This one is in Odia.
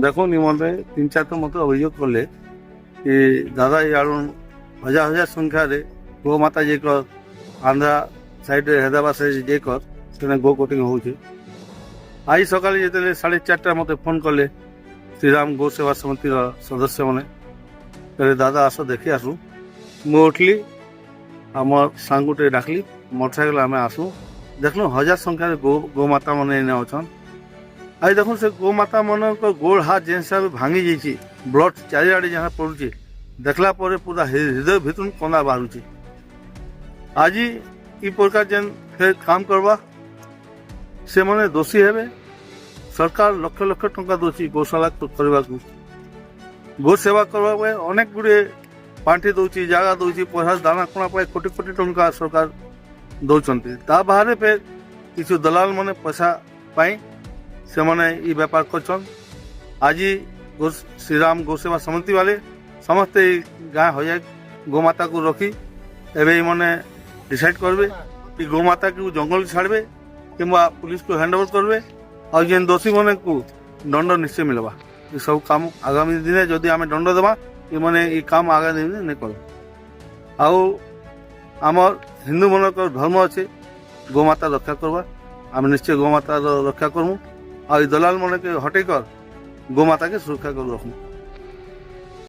দেখুন ইমতে 3-4টা মতো অভিযোগ করলে କି ଦାଦା ଇଆଡ଼ୁ ହଜାର ହଜାର ସଂଖ୍ୟାରେ ଗୋମାତା ଯାଇକର ଆନ୍ଧ୍ରା ସାଇଡ଼୍ରେ ହାଇଦ୍ରାବାଦ ସାଇଡ଼୍ ଯାଇକର ସେନେ ଗୋ କୋଟିଂ ହେଉଛି। ଆଜି ସକାଳେ ଯେତେବେଳେ 4:30 ମୋତେ ଫୋନ୍ କଲେ ଶ୍ରୀରାମ ଗୋ ସେବା ସମିତିର ସଦସ୍ୟମାନେ, କହିଲେ ଦାଦା ଆସ ଦେଖି ଆସୁ। ମୁଁ ଉଠିଲି, ଆମର ସାଙ୍ଗଟେ ଡାକଲି, ମୋଟରସାଇକେଲ ଆମେ ଆସୁ, ଦେଖିଲୁ ହଜାର ସଂଖ୍ୟାରେ ଗୋମାତା ମାନେ ଏନେ ଅଛନ୍। ଆଜି ଦେଖୁନ୍ ସେ ଗୋମାତା ମାନଙ୍କ ଗୋଡ଼ ହାତ ଯେନ୍ ହିସାବରେ ଭାଙ୍ଗି ଯାଇଛି, ବ୍ଲଡ୍ ଚାରିଆଡ଼େ ଯାହା ପଡ଼ୁଛି, ଦେଖିଲା ପରେ ପୁରା ହୃଦୟ ଭିତରୁ କନ୍ଦା ବାହାରୁଛି। ଆଜି ଇ ପ୍ରକାର ଯେନ୍ ଫେର୍ କାମ କରବା ସେମାନେ ଦୋଷୀ ହେବେ। ସରକାର ଲକ୍ଷ ଲକ୍ଷ ଟଙ୍କା ଦଉଛି ଗୋଶାଳା କରିବାକୁ, ଗୋ ସେବା କରିବା ପାଇଁ ଅନେକ ଗୁଡ଼ିଏ ପାଣ୍ଠି ଦଉଛି, ଜାଗା ଦଉଛି, ପଇସା ଦାନା କୋଣା ପାଇଁ କୋଟି କୋଟି ଟଙ୍କା ସରକାର ଦଉଛନ୍ତି। ତା ବାହାରେ ଫେର୍ କିଛି ଦଲାଲ ମାନେ ପଇସା ପାଇଁ ସେମାନେ ଇ ବେପାର କରଛନ୍। ଆଜି ଶ୍ରୀରାମ ଗୋସେବା ସମିତି ବାଲେ ସମସ୍ତେ ଗାଁ ହଜାର ଗୋମାତାକୁ ରଖି ଏବେ ଏମାନେ ଡିସାଇଡ୍ କରିବେ କି ଗୋମାତାକୁ ଜଙ୍ଗଲ ଛାଡ଼ବେ କିମ୍ବା ପୁଲିସକୁ ହ୍ୟାଣ୍ଡ ଓଭର କରିବେ, ଆଉ ଯେନ୍ ଦୋଷୀମାନଙ୍କୁ ଦଣ୍ଡ ନିଶ୍ଚୟ ମିଲବା। ଏସବୁ କାମ ଆଗାମୀ ଦିନେ ଯଦି ଆମେ ଦଣ୍ଡ ଦେବା, ଏମାନେ ଇ କାମ ଆଗାମୀ ଦିନେ ନାଇଁ କର। ଆଉ ଆମର ହିନ୍ଦୁମାନଙ୍କର ଧର୍ମ ଅଛି ଗୋମାତା ରକ୍ଷା କରବା, ଆମେ ନିଶ୍ଚୟ ଗୋମାତାର ରକ୍ଷା କରମୁ। ଆଉ ଇ ଦଲାଲ ମାନକେ ହଟେଇ କର ଗୋମାତାକେ ସୁରକ୍ଷା କରି ରଖମୁ।